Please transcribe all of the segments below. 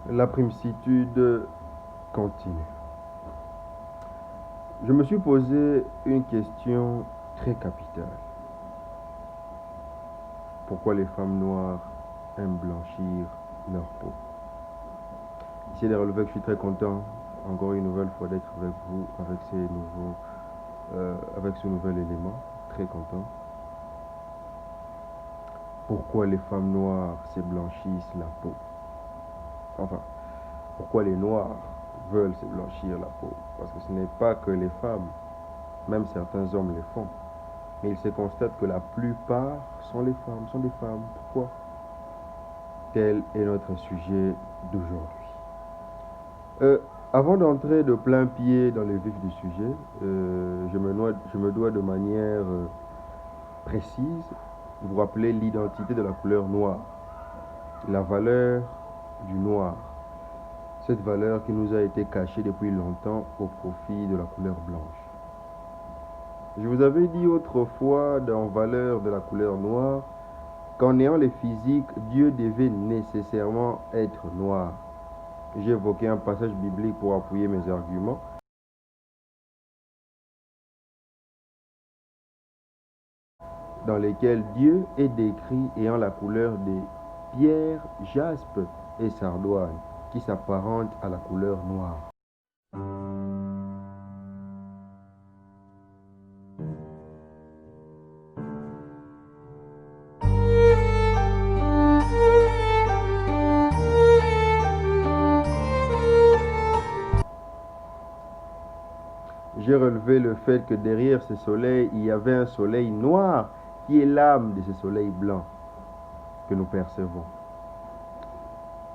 La primicitude continue. Je me suis posé une question très capitale. Pourquoi les femmes noires aiment blanchir leur peau? Ici les relevés, je suis très content encore une nouvelle fois d'être avec vous avec ce nouvel élément. Très content. Pourquoi les femmes noires se blanchissent la peau? Enfin, pourquoi les noirs veulent se blanchir la peau? Parce que ce n'est pas que les femmes, même certains hommes le font. Mais il se constate que la plupart sont des femmes. Pourquoi? Tel est notre sujet d'aujourd'hui. Avant d'entrer de plein pied dans le vif du sujet, je me dois de manière précise de vous rappeler l'identité de la couleur noire, la valeur du noir, cette valeur qui nous a été cachée depuis longtemps au profit de la couleur blanche. Je vous avais dit autrefois dans valeur de la couleur noire qu'en ayant les physiques, Dieu devait nécessairement être noir. J'ai évoqué un passage biblique pour appuyer mes arguments. Dans lesquels Dieu est décrit ayant la couleur des pierres, jaspe et sardoine, qui s'apparentent à la couleur noire. J'ai relevé le fait que derrière ce soleil, il y avait un soleil noir qui est l'âme de ce soleil blanc que nous percevons.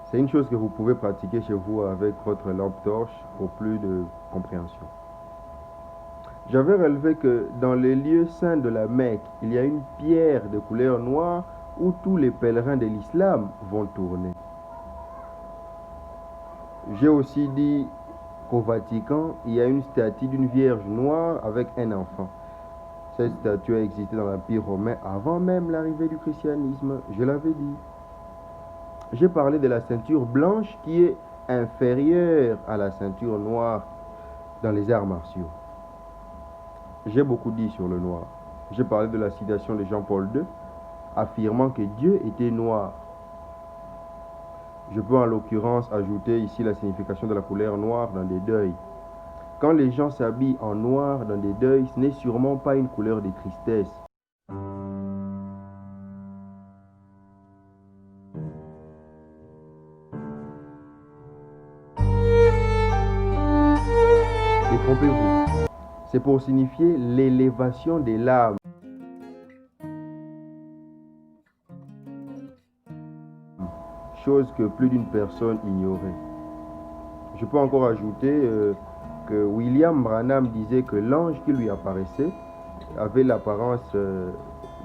C'est une chose que vous pouvez pratiquer chez vous avec votre lampe torche pour plus de compréhension. J'avais relevé que dans les lieux saints de la Mecque, il y a une pierre de couleur noire où tous les pèlerins de l'islam vont tourner. J'ai aussi dit qu'au Vatican, il y a une statue d'une vierge noire avec un enfant. Cette statue a existé dans l'Empire romain avant même l'arrivée du christianisme, je l'avais dit. J'ai parlé de la ceinture blanche qui est inférieure à la ceinture noire dans les arts martiaux. J'ai beaucoup dit sur le noir. J'ai parlé de la citation de Jean-Paul II affirmant que Dieu était noir. Je peux en l'occurrence ajouter ici la signification de la couleur noire dans des deuils. Quand les gens s'habillent en noir dans des deuils, ce n'est sûrement pas une couleur de tristesse. Détrompez-vous. C'est pour signifier l'élévation de l'âme. Chose que plus d'une personne ignorait. Je peux encore ajouter que William Branham disait que l'ange qui lui apparaissait avait l'apparence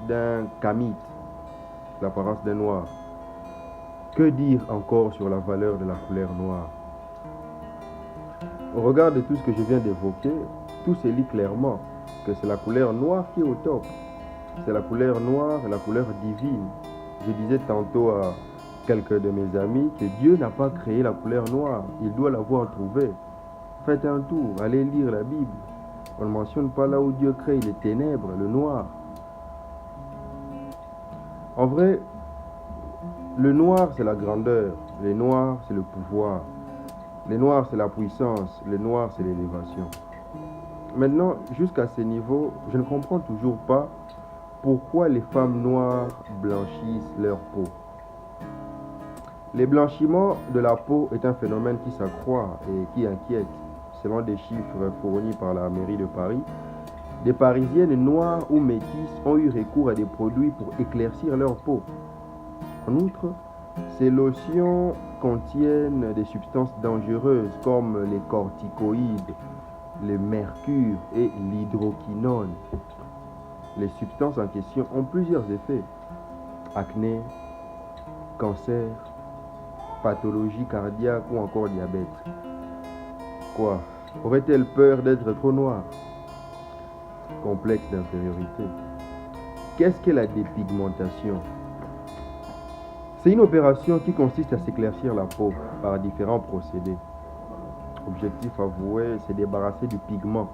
d'un kamite, l'apparence d'un noir. Que dire encore sur la valeur de la couleur noire? Au regard de tout ce que je viens d'évoquer, tout se lit clairement que c'est la couleur noire qui est au top. C'est la couleur noire, la couleur divine. Je disais tantôt à quelques de mes amis que Dieu n'a pas créé la couleur noire, il doit l'avoir trouvée. Faites un tour, allez lire la Bible. On ne mentionne pas là où Dieu crée les ténèbres, le noir. En vrai, le noir c'est la grandeur, le noir c'est le pouvoir, le noir c'est la puissance, le noir c'est l'élévation. Maintenant, jusqu'à ce niveau, je ne comprends toujours pas pourquoi les femmes noires blanchissent leur peau. Le blanchiment de la peau est un phénomène qui s'accroît et qui inquiète. Selon des chiffres fournis par la mairie de Paris, des Parisiennes noires ou métisses ont eu recours à des produits pour éclaircir leur peau. En outre, ces lotions contiennent des substances dangereuses comme les corticoïdes, le mercure et l'hydroquinone. Les substances en question ont plusieurs effets: acné, cancer, pathologie cardiaque ou encore diabète. Quoi? Aurait-elle peur d'être trop noire? Complexe d'infériorité. Qu'est-ce que la dépigmentation? C'est une opération qui consiste à s'éclaircir la peau par différents procédés. Objectif avoué, c'est débarrasser du pigment,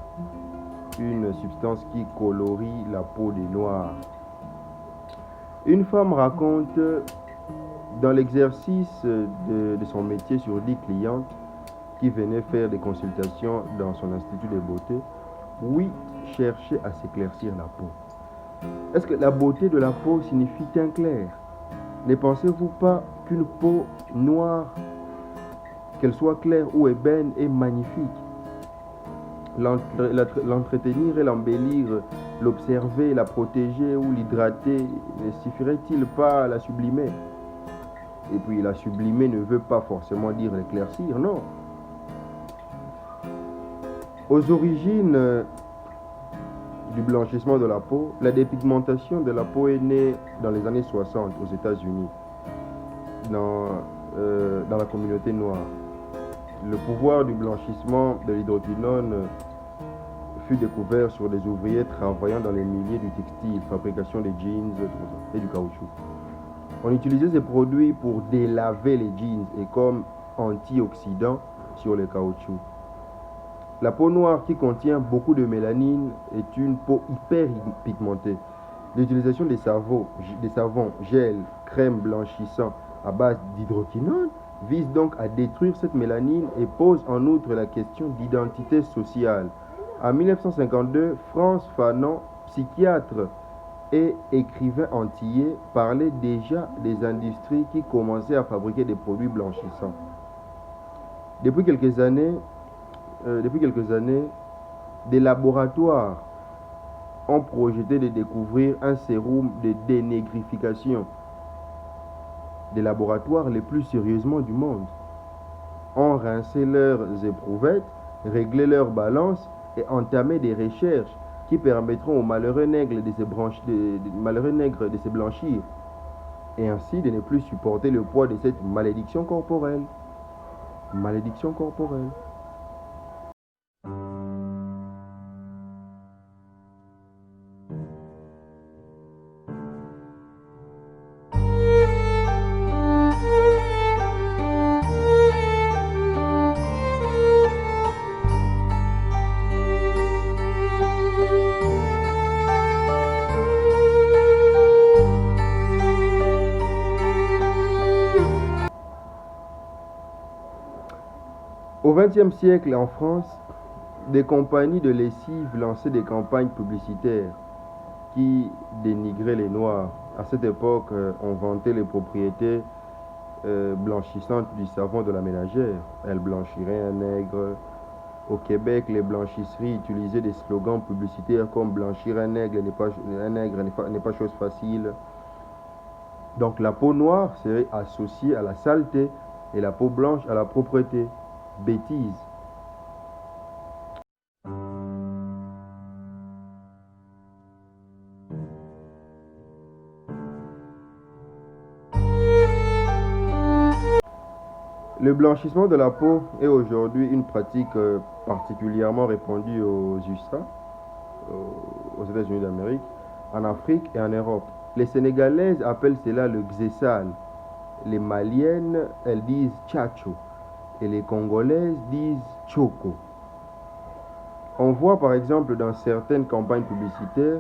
une substance qui colorie la peau des noirs. Une femme raconte, dans l'exercice de son métier sur 10 clientes qui venaient faire des consultations dans son institut de beauté, 8 cherchaient à s'éclaircir la peau. Est-ce que la beauté de la peau signifie teint clair? Ne pensez-vous pas qu'une peau noire, qu'elle soit claire ou ébène, est magnifique? L'entretenir et l'embellir, l'observer, la protéger ou l'hydrater, ne suffirait-il pas à la sublimer? Et puis la sublimer ne veut pas forcément dire l'éclaircir, non. Aux origines du blanchissement de la peau, la dépigmentation de la peau est née dans les années 60 aux États-Unis, dans la communauté noire. Le pouvoir du blanchissement de l'hydroquinone fut découvert sur des ouvriers travaillant dans les milieux du textile, fabrication des jeans et du caoutchouc. On utilisait ces produits pour délaver les jeans et comme antioxydant sur les caoutchoucs. La peau noire qui contient beaucoup de mélanine est une peau hyper pigmentée. L'utilisation des savons, gels, crèmes blanchissants à base d'hydroquinone vise donc à détruire cette mélanine et pose en outre la question d'identité sociale. En 1952, Frantz Fanon, psychiatre et écrivain antillais, parlait déjà des industries qui commençaient à fabriquer des produits blanchissants. Depuis quelques années, des laboratoires ont projeté de découvrir un sérum de dénégrification. Des laboratoires les plus sérieusement du monde ont rincé leurs éprouvettes, réglé leur balance et entamé des recherches qui permettront aux malheureux nègres de se blanchir et ainsi de ne plus supporter le poids de cette malédiction corporelle. Malédiction corporelle. Au XXe siècle, en France, des compagnies de lessive lançaient des campagnes publicitaires qui dénigraient les Noirs. À cette époque, on vantait les propriétés blanchissantes du savon de la ménagère. Elle blanchirait un nègre. Au Québec, les blanchisseries utilisaient des slogans publicitaires comme blanchir un nègre n'est pas chose facile. Donc la peau noire serait associée à la saleté et la peau blanche à la propreté. Bêtise. Le blanchissement de la peau est aujourd'hui une pratique particulièrement répandue aux USA, aux États-Unis d'Amérique, en Afrique et en Europe. Les Sénégalaises appellent cela le xésal. Les Maliennes, elles disent tchatcho. Et les Congolaises disent choco. On voit par exemple dans certaines campagnes publicitaires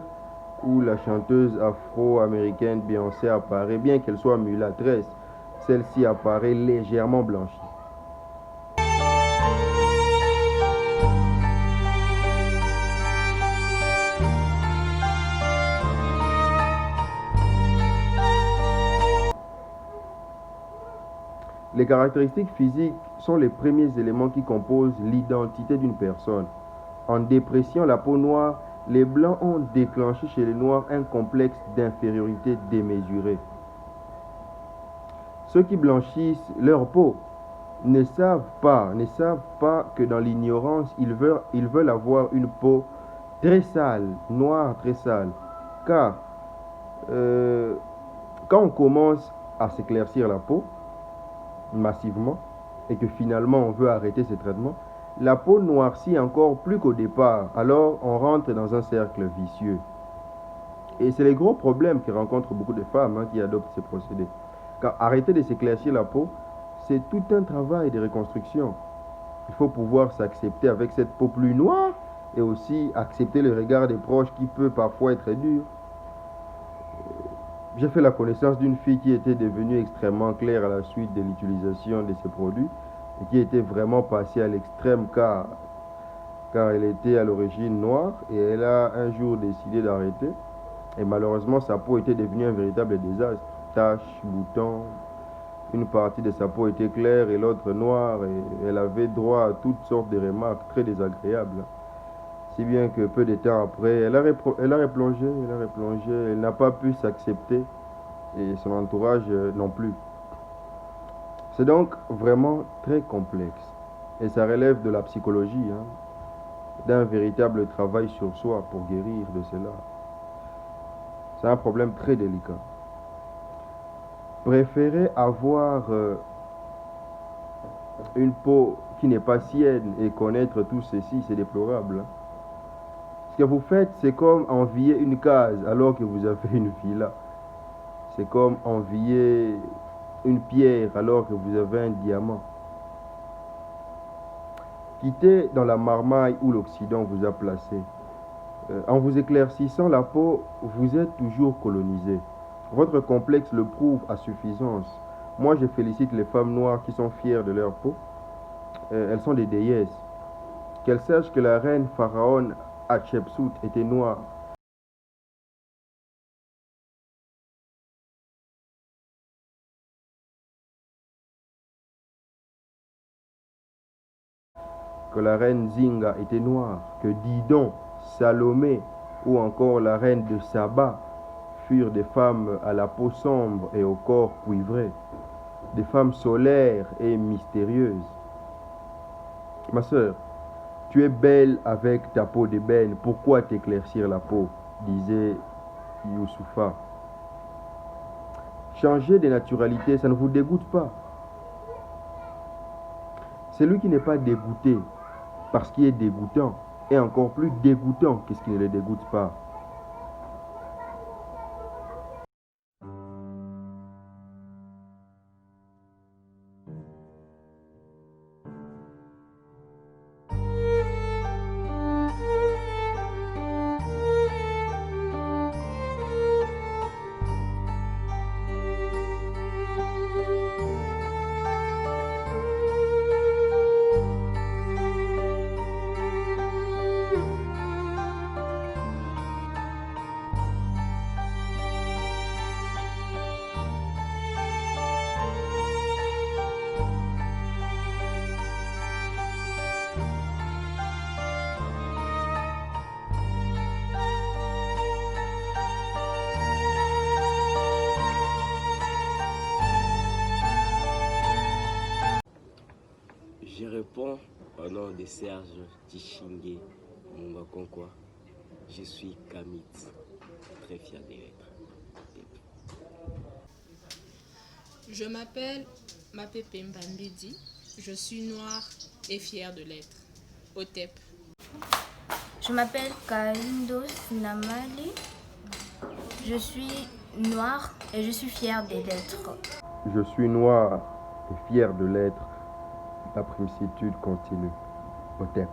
où la chanteuse afro-américaine Beyoncé apparaît, bien qu'elle soit mulâtresse, celle-ci apparaît légèrement blanchie. Les caractéristiques physiques sont les premiers éléments qui composent l'identité d'une personne. En dépréciant la peau noire, les Blancs ont déclenché chez les Noirs un complexe d'infériorité démesurée. Ceux qui blanchissent leur peau ne savent pas que dans l'ignorance, ils veulent avoir une peau très sale, noire très sale. Car quand on commence à s'éclaircir la peau, massivement, et que finalement on veut arrêter ces traitements, la peau noircit encore plus qu'au départ. Alors on rentre dans un cercle vicieux. Et c'est les gros problèmes que rencontrent beaucoup de femmes qui adoptent ces procédés. Car arrêter de s'éclaircir la peau, c'est tout un travail de reconstruction. Il faut pouvoir s'accepter avec cette peau plus noire et aussi accepter le regard des proches qui peut parfois être dur. J'ai fait la connaissance d'une fille qui était devenue extrêmement claire à la suite de l'utilisation de ces produits et qui était vraiment passée à l'extrême car elle était à l'origine noire et elle a un jour décidé d'arrêter. Et malheureusement, sa peau était devenue un véritable désastre. Taches, boutons, une partie de sa peau était claire et l'autre noire et elle avait droit à toutes sortes de remarques très désagréables. Si bien que peu de temps après, elle a replongé, elle n'a pas pu s'accepter et son entourage non plus. C'est donc vraiment très complexe et ça relève de la psychologie, d'un véritable travail sur soi pour guérir de cela. C'est un problème très délicat. Préférer avoir une peau qui n'est pas sienne et connaître tout ceci, c'est déplorable. Ce que vous faites, c'est comme envier une case alors que vous avez une villa. C'est comme envier une pierre alors que vous avez un diamant. Quittez dans la marmaille où l'Occident vous a placé. En vous éclaircissant la peau, vous êtes toujours colonisé. Votre complexe le prouve à suffisance. Moi, je félicite les femmes noires qui sont fières de leur peau. Elles sont des déesses. Qu'elles sachent que la reine pharaon Hatshepsut était noire. Que la reine Zinga était noire. Que Didon, Salomé ou encore la reine de Saba furent des femmes à la peau sombre et au corps cuivré. Des femmes solaires et mystérieuses. Ma sœur, tu es belle avec ta peau d'ébène, pourquoi t'éclaircir la peau, disait Youssoufa. Changer de naturalité, ça ne vous dégoûte pas. Celui qui n'est pas dégoûté parce qu'il est dégoûtant est encore plus dégoûtant que ce qui ne le dégoûte pas. Je réponds au nom de Serge Tichingue Mbakonkwa. Je suis Kamit, très fier d'être. Je m'appelle Mapepe Mbambidi. Je suis noire et fière de l'être. Otep. Je m'appelle Kalindos Namali. Je suis noire et je suis fière de l'être. Je suis noir et fier de l'être. La primicitude continue. Otep.